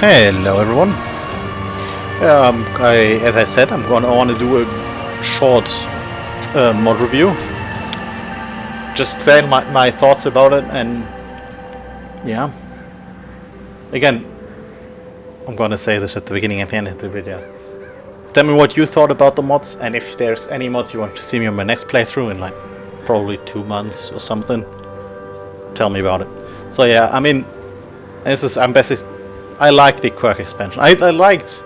Hello everyone. As I said, I want to do a short mod review. Just saying my thoughts about it, and yeah. Again, I'm gonna say this at the beginning and the end of the video. Tell me what you thought about the mods, and if there's any mods you want to see me on my next playthrough in like probably 2 months or something. Tell me about it. So yeah, I mean, I like the quirk expansion. I liked.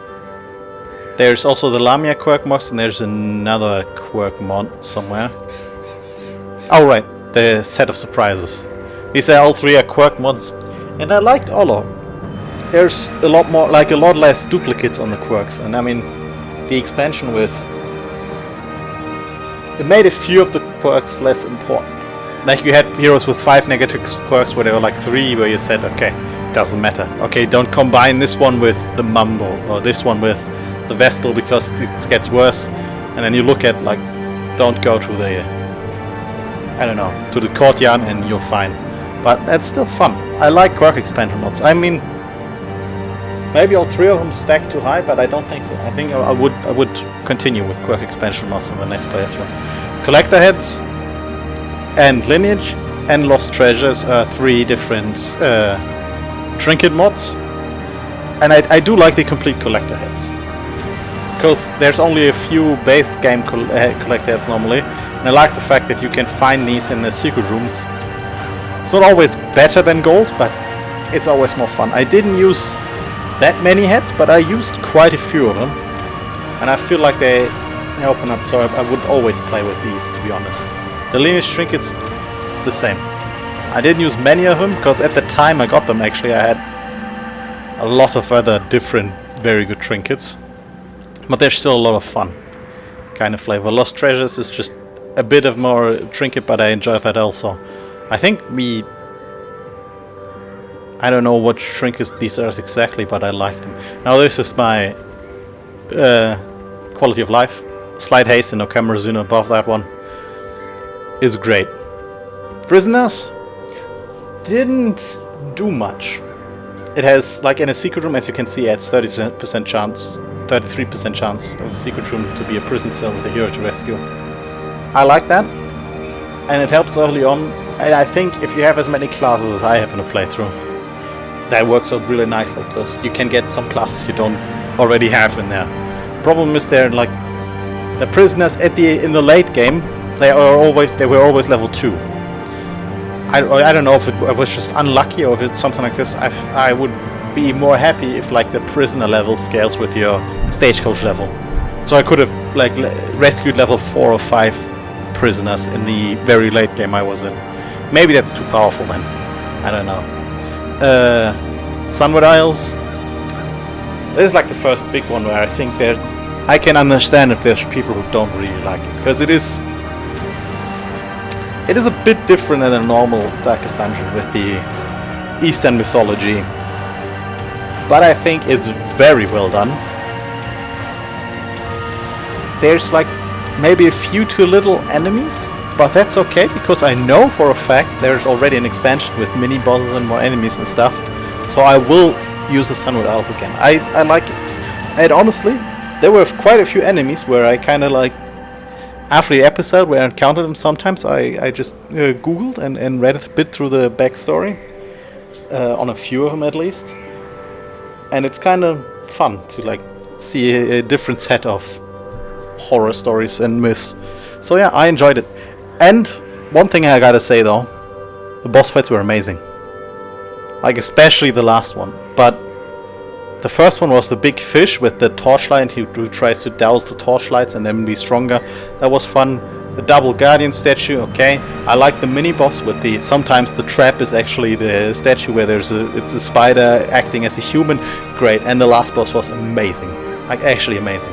There's also the Lamia quirk mods, and there's another quirk mod somewhere. Oh right, the set of surprises. These are all three are quirk mods, and I liked all of them. There's a lot more, like a lot less duplicates on the quirks, and I mean, the expansion with it made a few of the quirks less important. Like you had heroes with 5 negative quirks where there were like 3 where you said, okay, doesn't matter. Okay, don't combine this one with the Mumble or this one with the Vestal because it gets worse. And then you look at like, don't go to the, I don't know, to the courtyard and you're fine. But that's still fun. I like quirk expansion mods. I mean, maybe all 3 of them stack too high, but I don't think so. I think I would continue with quirk expansion mods in the next playthrough. Collector heads and lineage and lost treasures are 3 different trinket mods, and I do like the complete collector heads because there's only a few base game collector heads normally, and I like the fact that you can find these in the secret rooms. It's not always better than gold, but it's always more fun. I didn't use that many heads, but I used quite a few of them, and I feel like they open up, so I would always play with these, to be honest. The lineage trinkets, the same. I didn't use many of them, because at the time I got them, actually, I had a lot of other different, very good trinkets. But they're still a lot of fun kind of flavor. Lost Treasures is just a bit of more trinket, but I enjoy that also. I think I don't know what trinkets these are exactly, but I like them. Now this is my quality of life. Slight haste and no camera zoom above that one is great. Prisoners didn't do much. It has, like in a secret room, as you can see, adds 30% chance, 33% chance of a secret room to be a prison cell with a hero to rescue. I like that, and it helps early on. And I think if you have as many classes as I have in a playthrough, that works out really nicely because you can get some classes you don't already have in there. Problem is, they're like the prisoners in the late game. They were always level 2. I don't know if it was just unlucky or if it's something like this. I would be more happy if like the prisoner level scales with your stagecoach level. So I could have like rescued level 4 or 5 prisoners in the very late game I was in. Maybe that's too powerful then. I don't know. Sunward Isles. This is like the first big one where I think I can understand if there's people who don't really like it, because it is a bit different than a normal Darkest Dungeon with the Eastern mythology, but I think it's very well done. There's like maybe a few too little enemies, but that's okay because I know for a fact there's already an expansion with mini bosses and more enemies and stuff, so I will use the Sunward Isles again. I like it. And honestly, there were quite a few enemies where I kind of like, after the episode where I encountered them sometimes, I just googled and read a bit through the backstory, on a few of them at least. And it's kind of fun to like see a different set of horror stories and myths. So yeah, I enjoyed it. And one thing I gotta say though, the boss fights were amazing. Like especially the last one. But the first one was the big fish with the torchlight who tries to douse the torchlights and then be stronger. That was fun. The double guardian statue, okay. I like the mini boss with the, sometimes the trap is actually the statue where it's a spider acting as a human. Great. And the last boss was amazing. Like actually amazing.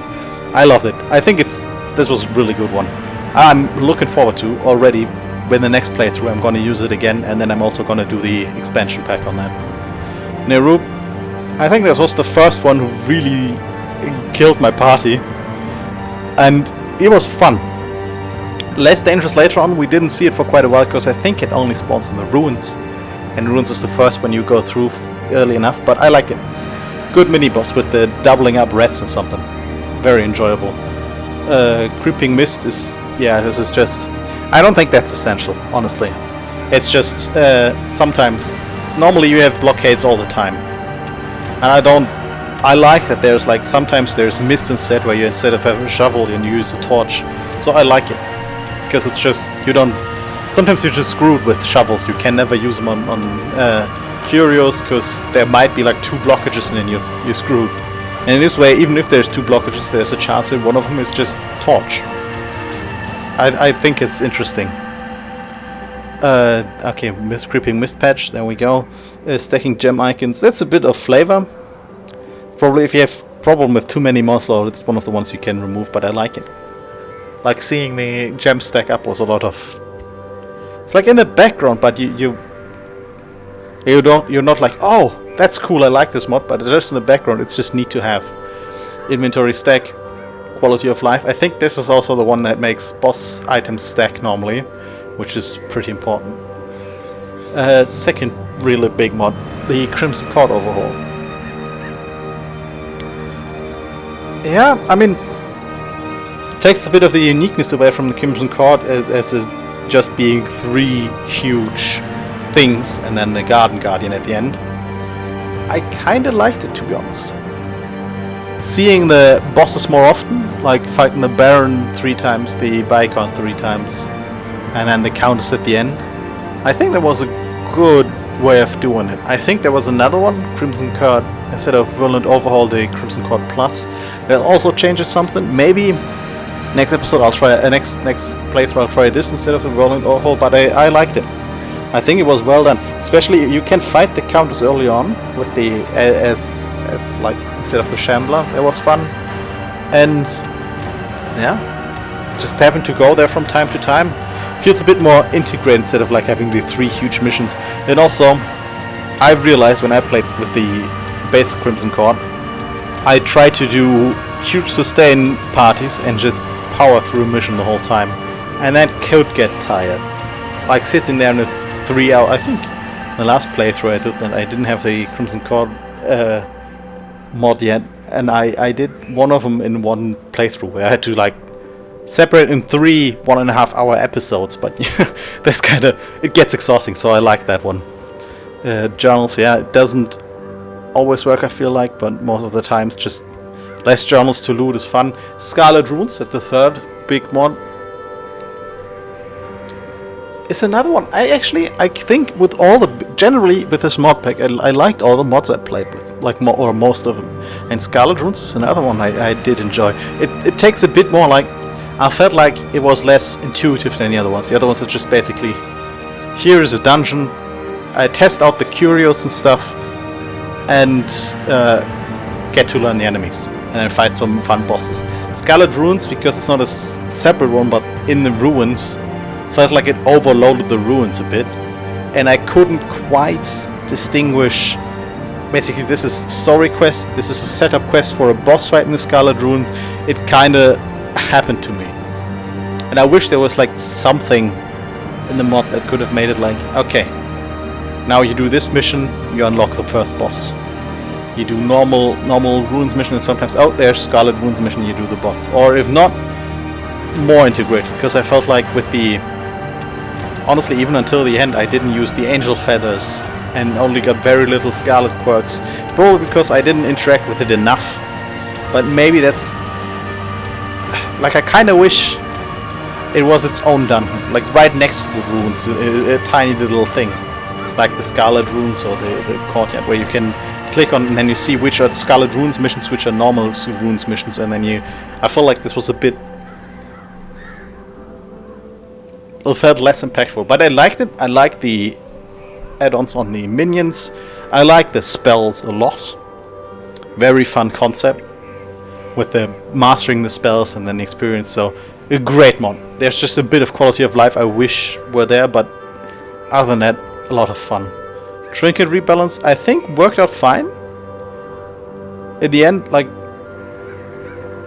I loved it. I think this was a really good one. I'm looking forward to already when the next playthrough I'm going to use it again, and then I'm also going to do the expansion pack on that. Neru, I think this was the first one who really killed my party, and it was fun. Less dangerous later on. We didn't see it for quite a while because I think it only spawns in the ruins, and ruins is the first one you go through early enough, but I liked it. good mini boss with the doubling up reds and something. Very enjoyable. Creeping Mist is, yeah, this is just, I don't think that's essential, honestly. It's just sometimes, normally you have blockades all the time, and I like that there's like, sometimes there's mist instead, where you instead of having a shovel you use a torch. So I like it, because it's just, you don't, sometimes you're just screwed with shovels. You can never use them on Curios, because there might be like 2 blockages and then you're screwed. And in this way, even if there's 2 blockages, there's a chance that one of them is just torch. I think it's interesting. Okay, Creeping Mist Patch, there we go. Stacking gem icons, that's a bit of flavor. Probably if you have problem with too many mods, it's one of the ones you can remove, but I like it. Like seeing the gem stack up was a lot of... It's like in the background, but you're not like, oh, that's cool, I like this mod, but just in the background, it's just neat to have. Inventory stack, quality of life. I think this is also the one that makes boss items stack normally, which is pretty important. Second really big mod, the Crimson Court overhaul. Yeah, I mean, takes a bit of the uniqueness away from the Crimson Court as just being 3 huge things and then the Garden Guardian at the end. I kinda liked it, to be honest. Seeing the bosses more often, like fighting the Baron 3 times, the Viscount 3 times, and then the Countess at the end. I think that was a good way of doing it. I think there was another one, Crimson Court, instead of Virulent Overhaul, the Crimson Court Plus, that also changes something. Maybe next episode I'll try, next playthrough I'll try this instead of the Virulent Overhaul, but I liked it. I think it was well done. Especially you can fight the Countess early on with the as like instead of the Shambler. That was fun. And yeah, just having to go there from time to time feels a bit more integrated instead of like having the 3 huge missions. And also, I realized when I played with the base Crimson Court, I tried to do huge sustain parties and just power through a mission the whole time, and that could get tired. Like sitting there in a 3 hour, I think the last playthrough I didn't have the Crimson Court mod yet, and I did one of them in one playthrough where I had to like separate in 3 1.5 hour episodes, but that's kinda, it gets exhausting, so I like that one. Journals, yeah, it doesn't always work I feel like, but most of the times just less journals to loot is fun. Scarlet Runes at the 3rd big mod is another one. I think with all the, generally with this mod pack, I liked all the mods I played with, like or most of them. And Scarlet Runes is another one I did enjoy. It takes a bit more, like, I felt like it was less intuitive than the other ones. The other ones are just basically, here is a dungeon, I test out the curios and stuff, and get to learn the enemies, and then fight some fun bosses. Scarlet Runes, because it's not a separate one, but in the ruins, felt like it overloaded the ruins a bit, and I couldn't quite distinguish. Basically, this is story quest, this is a setup quest for a boss fight in the Scarlet Runes. It kinda happened to me, and I wish there was like something in the mod that could have made it like, okay, now you do this mission, you unlock the first boss. You do normal runes mission, and sometimes out there's Scarlet Runes mission, you do the boss. Or if not, more integrated, because I felt like with the, honestly, even until the end, I didn't use the angel feathers and only got very little Scarlet quirks, probably because I didn't interact with it enough. But maybe that's, like, I kind of wish it was its own dungeon, like right next to the runes, a tiny little thing, like the Scarlet Runes or the courtyard, where you can click on and then you see which are the Scarlet Runes missions, which are normal runes missions, and then I felt like this was a bit, it felt less impactful, but I liked it. I liked the add-ons on the minions. I like the spells a lot. Very fun concept with the mastering the spells and then the experience. So a great mod. There's just a bit of quality of life I wish were there, but other than that, a lot of fun. Trinket rebalance, I think, worked out fine. In the end, like,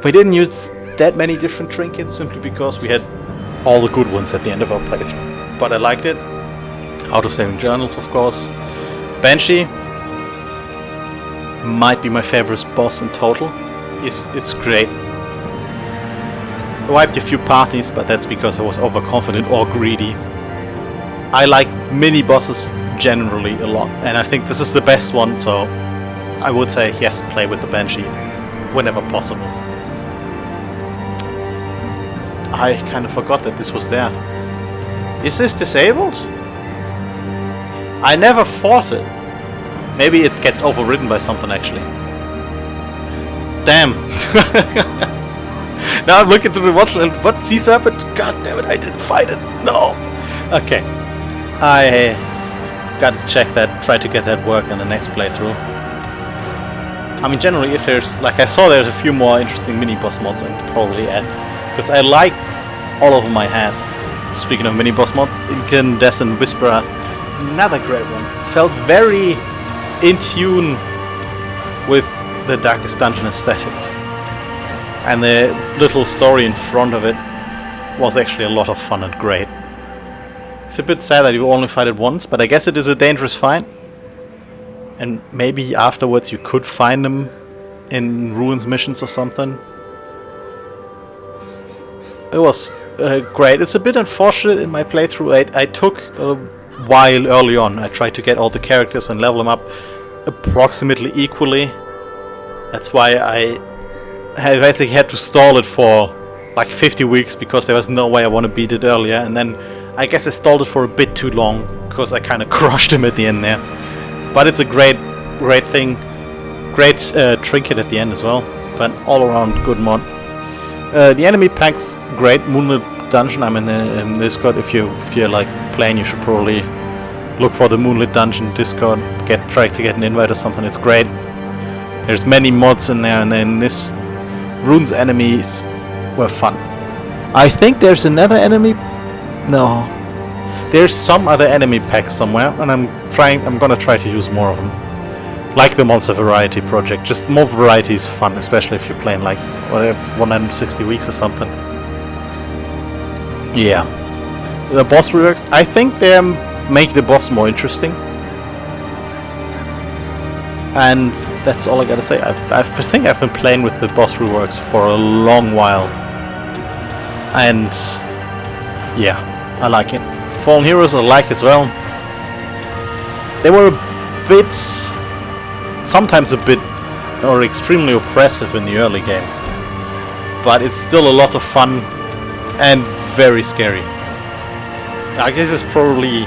we didn't use that many different trinkets simply because we had all the good ones at the end of our playthrough. But I liked it. Auto-saving journals, of course. Banshee. might be my favorite boss in total. It's great. I wiped a few parties, but that's because I was overconfident or greedy. I like mini bosses generally a lot, and I think this is the best one, so I would say yes, play with the Banshee whenever possible. I kind of forgot that this was there. Is this disabled? I never fought it. Maybe it gets overridden by something actually. Damn. Now I'm looking through the watch and what sees weapon? God damn it, I didn't fight it. No. Okay. I gotta check that, try to get that work in the next playthrough. I mean, generally, if there's, like I saw there's a few more interesting mini-boss mods I'd probably add. Because I like all of them I had. Speaking of mini-boss mods, Incandescent Whisperer, another great one. Felt very in tune with the Darkest Dungeon aesthetic. And the little story in front of it was actually a lot of fun and great. It's a bit sad that you only fight it once, but I guess it is a dangerous fight. And maybe afterwards you could find them in Ruins missions or something. It was great. It's a bit unfortunate in my playthrough. I took a while early on. I tried to get all the characters and level them up approximately equally. That's why I basically had to stall it for like 50 weeks because there was no way I want to beat it earlier. And then I guess I stalled it for a bit too long because I kind of crushed him at the end there. But it's a great thing. Great trinket at the end as well. But all around good mod. The enemy pack's great. Moonlit Dungeon. I'm in the Discord. If you're like playing, you should probably look for the Moonlit Dungeon Discord. Try to get an invite or something. It's great. There's many mods in there, and then this Runes enemies were fun. I think there's another enemy. No. There's some other enemy pack somewhere, and I'm gonna try to use more of them. Like the Monster Variety Project. Just more variety is fun, especially if you're playing like 160 weeks or something. Yeah. The boss reworks, I think they make the boss more interesting. And that's all I gotta say. I think I've been playing with the boss reworks for a long while. And yeah, I like it. Fallen Heroes I like as well. They were a bit, sometimes a bit, or extremely oppressive in the early game. But it's still a lot of fun and very scary. I guess it's probably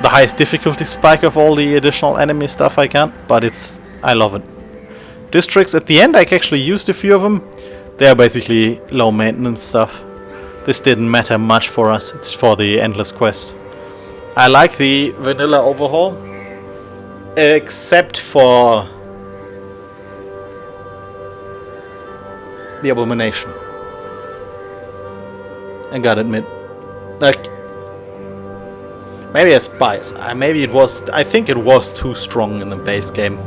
the highest difficulty spike of all the additional enemy stuff I can, but I love it. Districts at the end, I actually used a few of them. They are basically low maintenance stuff. This didn't matter much for us, it's for the endless quest. I like the vanilla overhaul, except for the Abomination. I gotta admit. Like, maybe it's bias. I think it was too strong in the base game.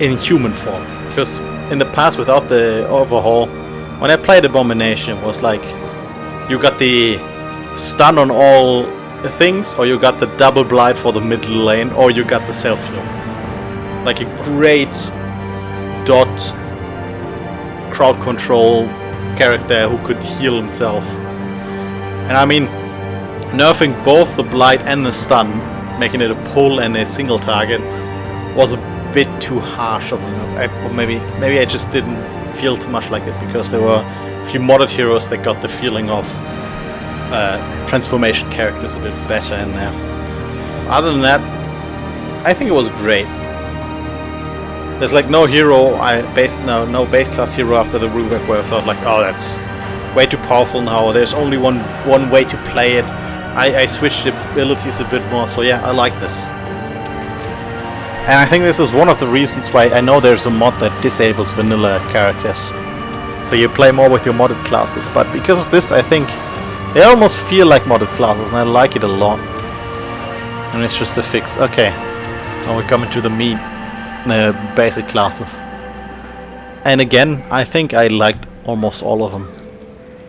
In human form. Because in the past, without the overhaul, when I played Abomination, it was like you got the stun on all things, or you got the double blight for the middle lane, or you got the self-heal. Like a great dot crowd control character who could heal himself. And I mean, nerfing both the blight and the stun, making it a pull and a single target, was a bit too harsh of or maybe I just didn't feel too much like it because there were a few modded heroes that got the feeling of transformation characters a bit better in there. Other than that, I think it was great. There's like no hero no base class hero after the rework where I thought like, oh, that's way too powerful now. There's only one way to play it. I switched the abilities a bit more, so yeah, I like this. And I think this is one of the reasons why I know there's a mod that disables vanilla characters. So you play more with your modded classes, but because of this I think they almost feel like modded classes and I like it a lot. And it's just a fix. Okay, now we're coming to the meat, basic classes. And again, I think I liked almost all of them.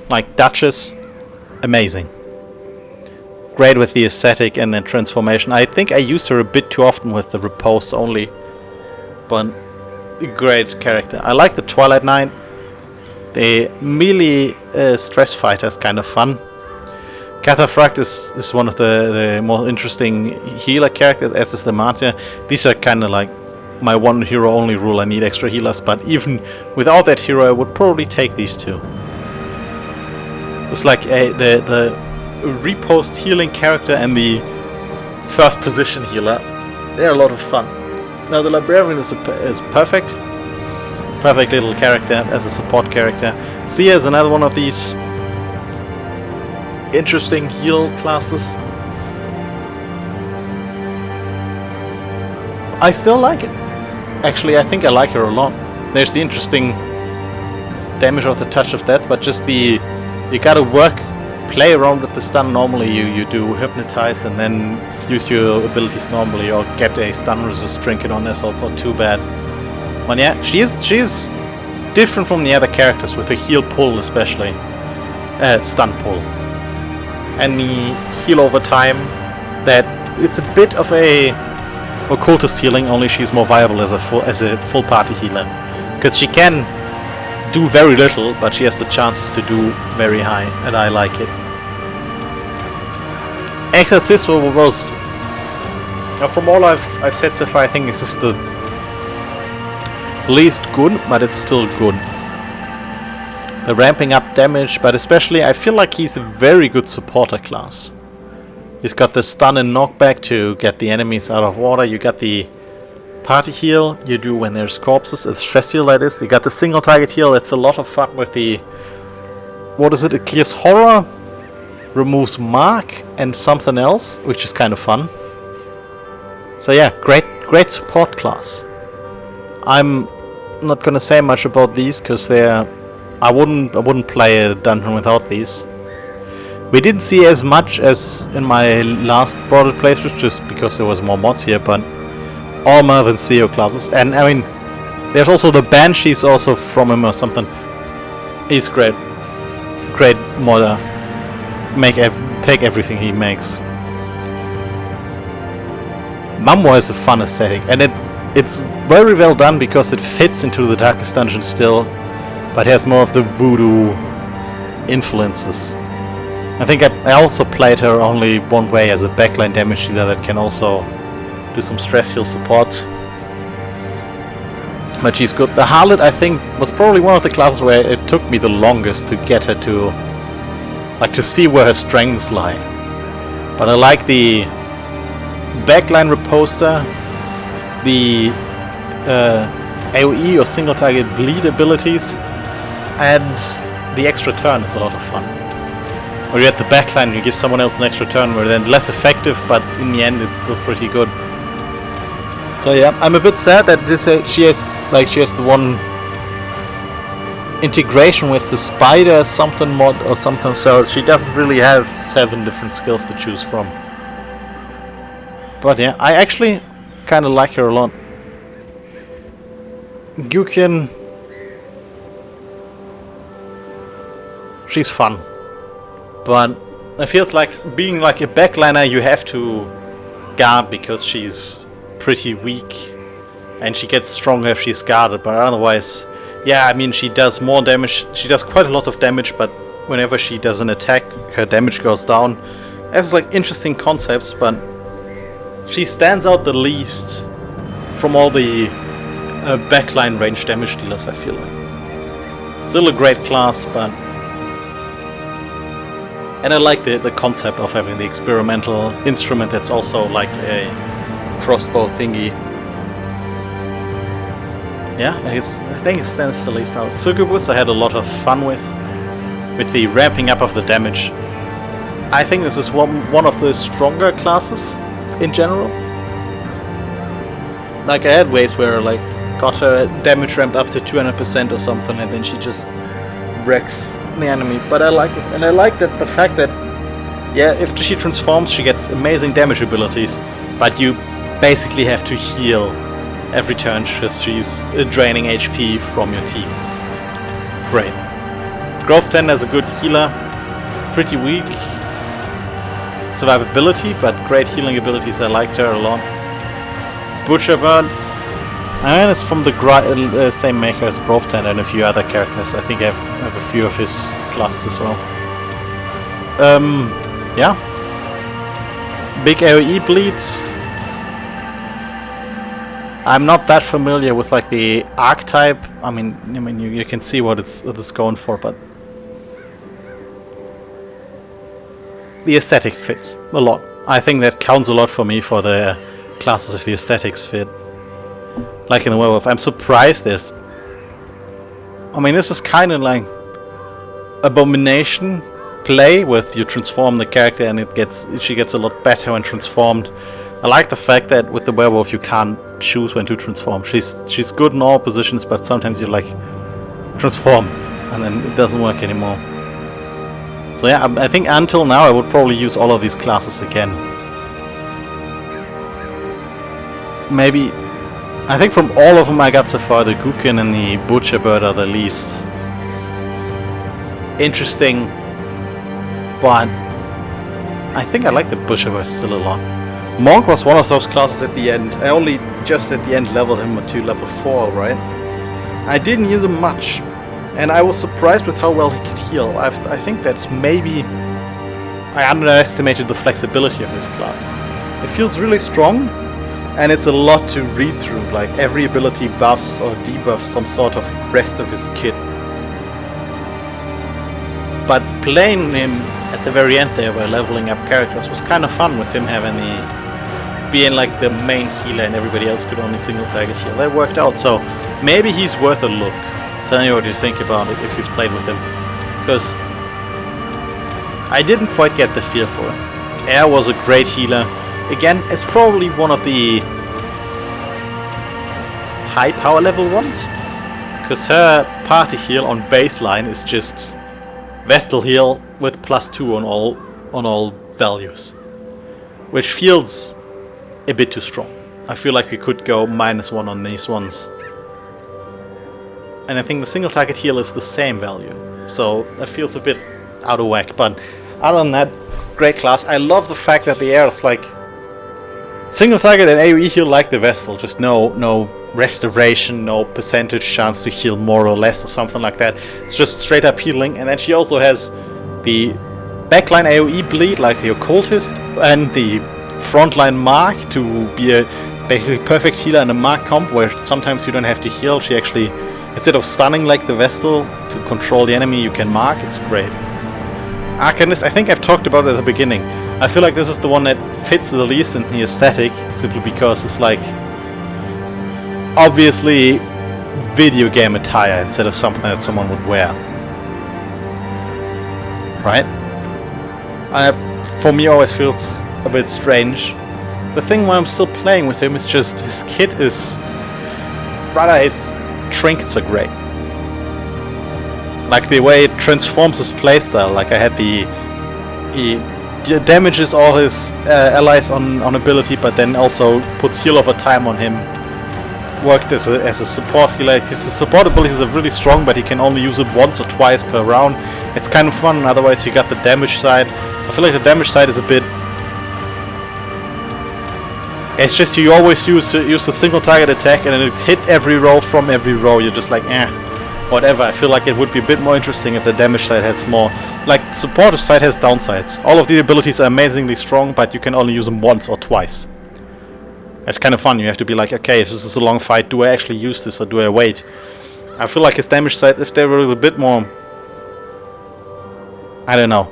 Like Duchess, amazing. Great with the aesthetic and the transformation. I think I used her a bit too often with the riposte only. but a great character. I like the Twilight Knight. The melee stress fighter is kind of fun. Cataphracт is one of the more interesting healer characters, as is the Martyr. These are kind of like my one hero only rule. I need extra healers, but even without that hero, I would probably take these two. It's like the repost healing character and the first position healer. They're a lot of fun. Now the Librarian is perfect. Perfect little character as a support character. Sia is another one of these interesting heal classes. I still like it. Actually, I think I like her a lot. There's the interesting damage of the Touch of Death, but just the... You gotta play around with the stun normally. You do Hypnotize and then use your abilities normally, or get a stun resist trinket on there, so it's not too bad. But yeah, she is different from the other characters with the heal pull, especially. Stun pull. And the heal over time, that it's a bit of a occultist healing, only she's more viable as a full party healer. Because she can do very little, but she has the chances to do very high, and I like it. Exorcist was from all I've said so far, I think this is the least good, but it's still good. The ramping up damage, but especially I feel like he's a very good supporter class. He's got the stun and knockback to get the enemies out of water. You got the party heal you do when there's corpses, a stress heal that is. You got the single target heal, it's a lot of fun with the... What is it? It clears horror, removes mark and something else, which is kind of fun. So yeah, great support class. I'm not gonna say much about these because they're... I wouldn't play a dungeon without these. We didn't see as much as in my last Broaded playthrough, just because there was more mods here, but all Mervyn CEO classes. And I mean, there's also the Banshees also from him or something. He's great. Great modder. Take everything he makes. Mamwa is a fun aesthetic, and it's very well done because it fits into the Darkest Dungeon still, but has more of the voodoo influences. I think I also played her only one way as a backline damage dealer that can also do some stress heal support. But she's good. The Harlot, I think, was probably one of the classes where it took me the longest to get her to see where her strengths lie. But I like the backline riposter, the AoE or single target bleed abilities, and the extra turn is a lot of fun. Or you at the backline, you give someone else an extra turn, where then less effective, but in the end it's still pretty good. So yeah, I'm a bit sad that she has the one integration with the spider something mod or something, so she doesn't really have 7 different skills to choose from. But yeah, I actually kind of like her a lot. Gyukin, she's fun. But it feels like being like a backliner, you have to guard because she's pretty weak, and she gets stronger if she's guarded. But otherwise, yeah, I mean, she does more damage. She does quite a lot of damage, but whenever she does an attack, her damage goes down. That's like interesting concepts, but she stands out the least from all the backline range damage dealers, I feel like. Still a great class, but... And I like the concept of having the experimental instrument that's also like a crossbow thingy. Yeah, I think it stands the least out. Succubus I had a lot of fun with the ramping up of the damage. I think this is one of the stronger classes in general. Like I had ways where like got her damage ramped up to 200% or something, and then she just wrecks the enemy. But I like it, and I like that the fact that yeah, if she transforms, she gets amazing damage abilities, but you basically have to heal every turn because she's draining HP from your team. Great. Growth 10 as a good healer, pretty weak survivability, but great healing abilities. I liked her a lot. Butcherbird, And it's from the same maker as Broftan and a few other characters. I think I have a few of his classes as well. Yeah. Big AoE bleeds. I'm not that familiar with like the archetype. I mean, you can see what it's going for, but the aesthetic fits a lot. I think that counts a lot for me for the classes if the aesthetics fit. Like in the werewolf, I'm surprised this. I mean, this is kind of like Abomination play with you transform the character and she gets a lot better when transformed. I like the fact that with the werewolf you can't choose when to transform. She's good in all positions, but sometimes you like transform and then it doesn't work anymore. So yeah, I think until now I would probably use all of these classes again. Maybe, I think from all of them I got so far, the Gukin and the Butcher Bird are the least interesting, but I think I like the Butcher Bird still a lot. Monk was one of those classes at the end. I only just at the end leveled him to level 4, right? I didn't use him much, and I was surprised with how well he could heal. I think that's maybe I underestimated the flexibility of this class. It feels really strong, and it's a lot to read through, like every ability buffs or debuffs some sort of rest of his kit. But playing him at the very end there, where leveling up characters, was kind of fun with him having being like the main healer and everybody else could only single target heal. That worked out, so maybe he's worth a look. Tell me what you think about it if you've played with him, because I didn't quite get the feel for it. Air was a great healer. Again, it's probably one of the high power level ones, because her party heal on baseline is just Vestal heal with +2 on all values, which feels a bit too strong. I feel like we could go -1 on these ones. And I think the single target heal is the same value, so that feels a bit out of whack. But other than that, great class. I love the fact that the air is like single target and AoE heal like the Vestal, just no restoration, no percentage chance to heal more or less or something like that. It's just straight up healing. And then she also has the backline AoE bleed like the Occultist and the frontline Mark to be a basically perfect healer in a Mark comp where sometimes you don't have to heal. She actually, instead of stunning like the Vestal to control the enemy, you can Mark. It's great. Arcanist, I think I've talked about it at the beginning. I feel like this is the one that fits the least in the aesthetic, simply because it's like obviously video game attire instead of something that someone would wear. Right? For me always feels a bit strange. The thing why I'm still playing with him is just his kit is... rather his trinkets are great. Like the way it transforms his playstyle, like I had he damages all his allies on ability, but then also puts heal over time on him. Worked as a support healer. His support abilities are really strong, but he can only use it once or twice per round. It's kind of fun, otherwise you got the damage side. I feel like the damage side is a bit... it's just you always use the single target attack and then it hit every row from every row. You're just like, whatever. I feel like it would be a bit more interesting if the damage side has more... like, the supportive side has downsides. All of the abilities are amazingly strong, but you can only use them once or twice. It's kind of fun. You have to be like, okay, if this is a long fight, do I actually use this or do I wait? I feel like his damage side, if they were a bit more... I don't know.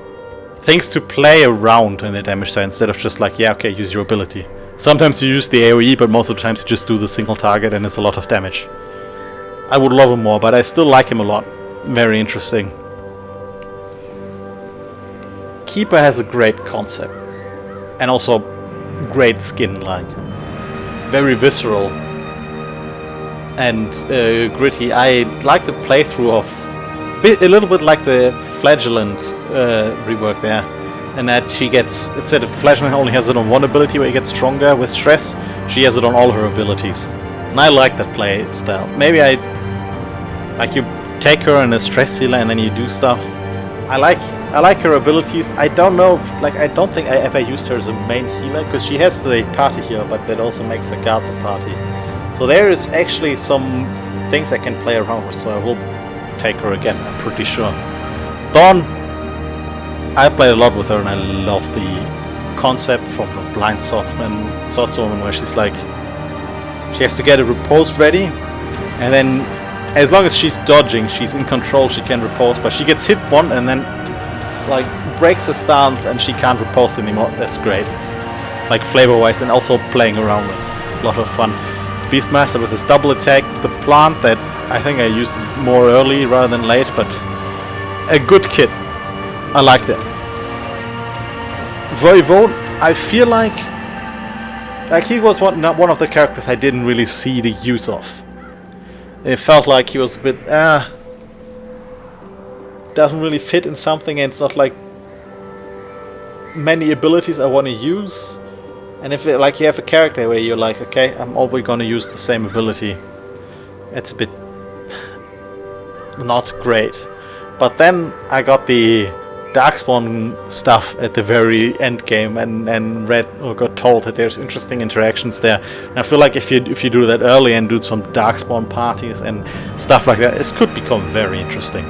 Things to play around in the damage side instead of just like, yeah, okay, use your ability. Sometimes you use the AoE, but most of the times you just do the single target and it's a lot of damage. I would love him more, but I still like him a lot. Very interesting. Keeper has a great concept. And also great skin, like very visceral and gritty. I like the playthrough of a little bit like the Flagellant rework there, and that she gets, instead of Flagellant only has it on one ability where he gets stronger with stress, she has it on all her abilities. And I like that play style. Maybe like you take her in a stress healer and then you do stuff. I like her abilities. I don't know if, like, I don't think I ever used her as a main healer, because she has the party heal, but that also makes her guard the party. So there is actually some things I can play around with, so I will take her again, I'm pretty sure. Dawn, I played a lot with her and I love the concept from the blind swordswoman, where she's like, she has to get a riposte ready, and then as long as she's dodging, she's in control, she can riposte, but she gets hit one and then like breaks her stance and she can't riposte anymore. That's great. Like flavor wise, and also playing around with. A lot of fun. Beastmaster with his double attack, the plant that I think I used it more early rather than late, but a good kit. I liked it. Voivode, I feel like he was not one of the characters I didn't really see the use of. It felt like he was a bit doesn't really fit in something, and it's not like many abilities I want to use. And if it, like you have a character where you're like, okay, I'm always gonna use the same ability, it's a bit not great. But then I got the Darkspawn stuff at the very end game, and read or got told that there's interesting interactions there. And I feel like if you do that early and do some Darkspawn parties and stuff like that, this could become very interesting.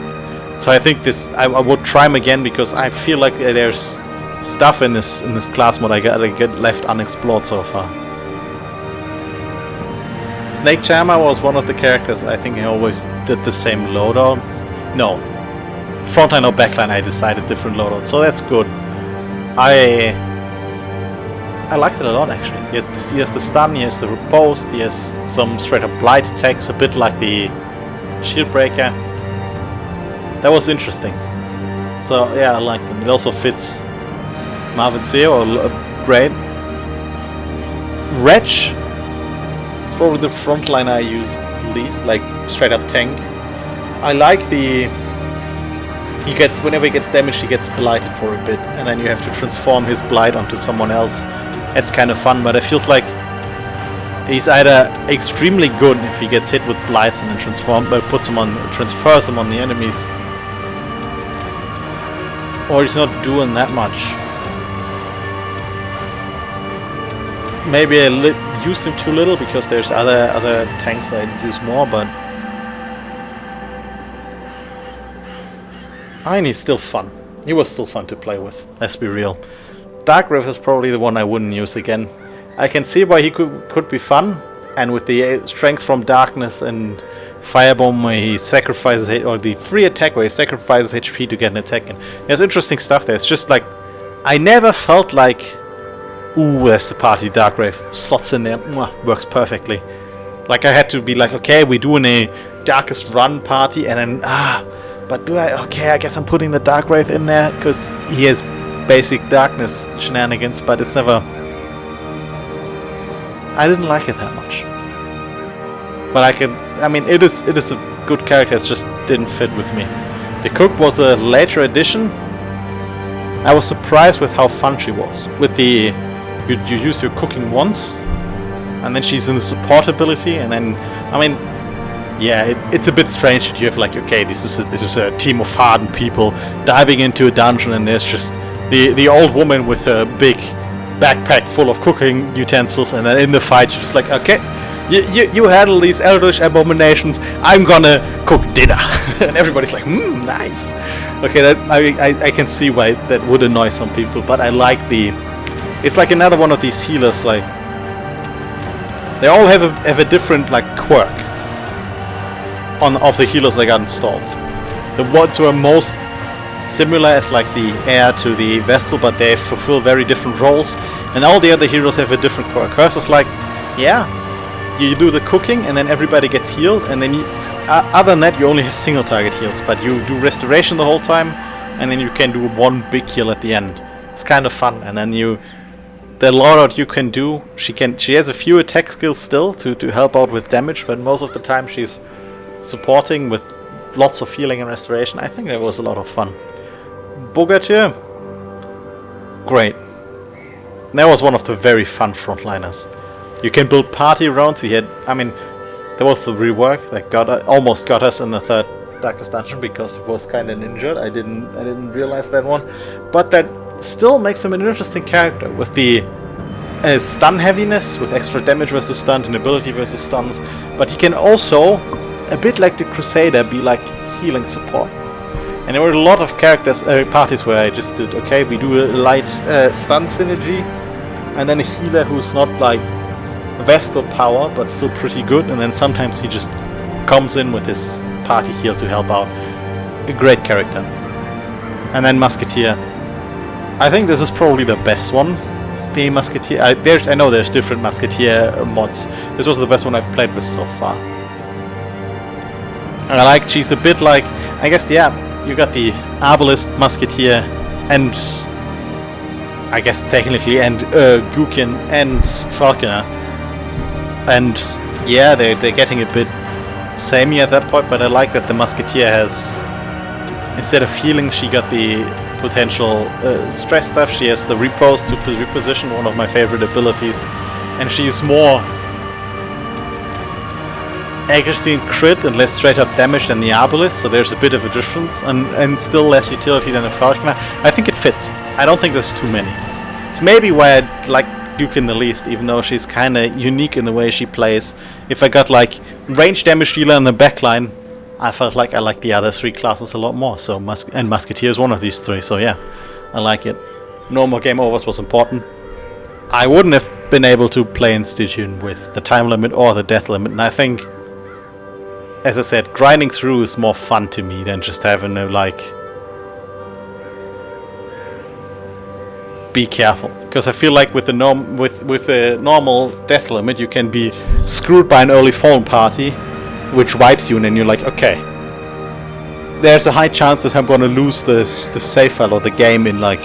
So I think this I would try them again, because I feel like there's stuff in this class mode I get left unexplored so far. Snake Charmer was one of the characters I think I always did the same loadout. No, frontline or backline I decided different loadout, so that's good. I liked it a lot actually. He has the stun, he has the riposte, he has some straight up blight attacks, a bit like the shield breaker. That was interesting. So yeah, I liked it. It also fits Marvin Zero, great. Wretch is probably the frontline I use least, like straight up tank. I like whenever he gets damaged, he gets blighted for a bit, and then you have to transform his blight onto someone else. That's kind of fun, but it feels like he's either extremely good if he gets hit with blights and then transfers him on the enemies, or he's not doing that much. Maybe I used him too little because there's other tanks I'd use more, but I mean, he's still fun. He was still fun to play with, let's be real. Darkgrave is probably the one I wouldn't use again. I can see why he could be fun, and with the strength from darkness and Firebomb where he sacrifices it, or the free attack where he sacrifices HP to get an attack in. There's interesting stuff there. It's just like, I never felt like, ooh, there's the party, Darkgrave, slots in there, works perfectly. Like I had to be like, okay, we're doing a Darkest Run party, and then, but do I, okay, I guess I'm putting the Darkgrave in there, because he has basic darkness shenanigans, but it's never, I didn't like it that much. But I mean, it is a good character, it just didn't fit with me. The Cook was a later addition. I was surprised with how fun she was. With the, you use your cooking once, and then she's in the support ability, and then, I mean, yeah, it's a bit strange that you have like, okay, this is a team of hardened people diving into a dungeon, and there's just the old woman with a big backpack full of cooking utensils, and then in the fight she's just like, okay, you handle these eldritch abominations, I'm gonna cook dinner. And everybody's like, nice. Okay, that I can see why that would annoy some people, but I like it's like another one of these healers, like they all have a different like quirk of the healers I got installed. The ones who are most similar as like the heir to the Vestal, but they fulfill very different roles, and all the other heroes have a different quirk. Hers is like, yeah, you do the cooking and then everybody gets healed, and then other than that you only have single target heals, but you do restoration the whole time, and then you can do one big heal at the end. It's kind of fun. And then the loadout you can do, she has a few attack skills still to help out with damage, but most of the time she's supporting with lots of healing and restoration. I think that was a lot of fun. Bogatyr, great. That was one of the very fun frontliners. You can build party rounds. There was the rework that almost got us in the third Darkest Dungeon because it was kind of injured. I didn't realize that one, but that still makes him an interesting character with the stun heaviness with extra damage versus stun and ability versus stuns, but he can also, a bit like the Crusader, be like healing support. And there were a lot of parties where I just did, okay, we do a light stun synergy, and then a healer who's not like Vestal power, but still pretty good, and then sometimes he just comes in with his party heal to help out. A great character. And then Musketeer. I think this is probably the best one. The Musketeer. I know there's different Musketeer mods. This was the best one I've played with so far. And I like, she's a bit like, I guess, yeah, you got the Arbalist, Musketeer, and I guess technically, and Gukin and Falconer. And yeah, they're getting a bit samey at that point, but I like that the Musketeer has, instead of healing, she got the potential stress stuff. She has the repose to reposition, one of my favorite abilities, and she's more accuracy and crit and less straight up damage than the Arbalist, so there's a bit of a difference, and still less utility than a Falconer. I think it fits. I don't think there's too many. It's maybe why I like Dukin the least, even though she's kinda unique in the way she plays. If I got like range damage dealer in the backline, I felt like I like the other three classes a lot more. So Musketeer is one of these three, so yeah, I like it. No more game overs was important. I wouldn't have been able to play in Stygian with the time limit or the death limit, and I think, as I said, grinding through is more fun to me than just having to like be careful, because I feel like with the normal death limit you can be screwed by an early fallen party which wipes you, and then you're like, okay, there's a high chance that I'm going to lose the save file or the game in like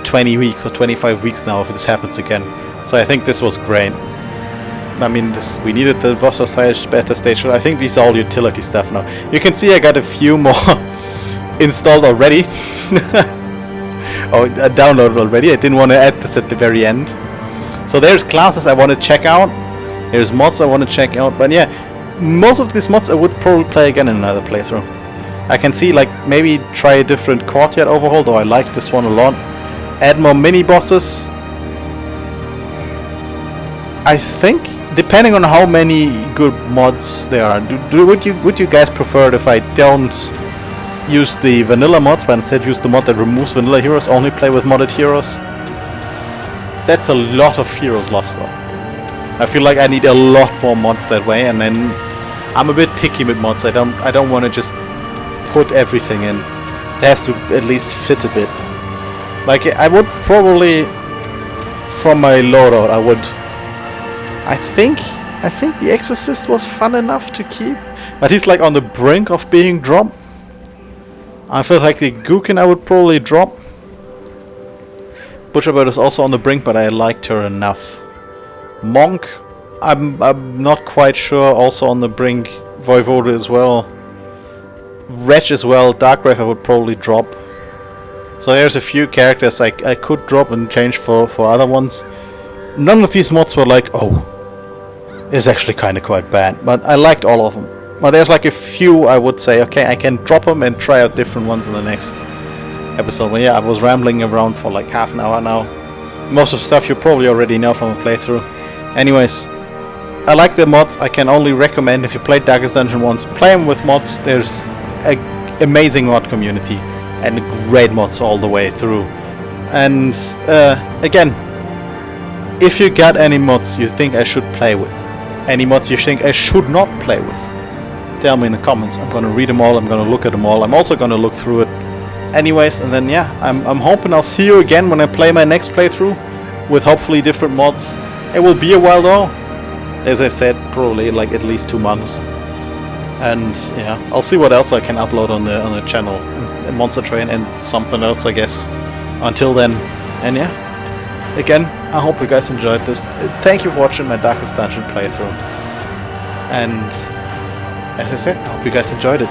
20 weeks or 25 weeks now if this happens again. So I think this was great. I mean, we needed the roster stage, beta stage. I think these are all utility stuff now. You can see I got a few more installed already. Or downloaded already. I didn't want to add this at the very end. So there's classes I want to check out. There's mods I want to check out. But yeah, most of these mods I would probably play again in another playthrough. I can see like maybe try a different courtyard overhaul, though I like this one a lot. Add more mini bosses. I think, depending on how many good mods there are, would you guys prefer it if I don't use the vanilla mods, but instead use the mod that removes vanilla heroes, only play with modded heroes? That's a lot of heroes lost though. I feel like I need a lot more mods that way, and then I'm a bit picky with mods. I don't want to just put everything in. It has to at least fit a bit. Like I would probably, from my loadout, I think the Exorcist was fun enough to keep, but he's like on the brink of being dropped. I feel like the Gukin I would probably drop. Butcherbird is also on the brink, but I liked her enough. Monk, I'm not quite sure, also on the brink. Voivode as well. Wretch as well. Darkgrave I would probably drop. So there's a few characters I could drop and change for other ones. None of these mods were like, oh, it's actually kind of quite bad, but I liked all of them. But there's like a few I would say, okay, I can drop them and try out different ones in the next episode. But yeah, I was rambling around for like half an hour now. Most of the stuff you probably already know from a playthrough. Anyways, I like the mods. I can only recommend, if you played Darkest Dungeon once, play them with mods. There's an amazing mod community and great mods all the way through. And again, if you got any mods you think I should play with, any mods you think I should not play with, tell me in the comments. I'm gonna read them all, I'm gonna look at them all, I'm also gonna look through it anyways, and then yeah, I'm hoping I'll see you again when I play my next playthrough with hopefully different mods. It will be a while though, as I said, probably like at least 2 months, and yeah, I'll see what else I can upload on the channel, and Monster Train and something else I guess until then. And yeah, again, I hope you guys enjoyed this. Thank you for watching my Darkest Dungeon playthrough, and as I said, I hope you guys enjoyed it.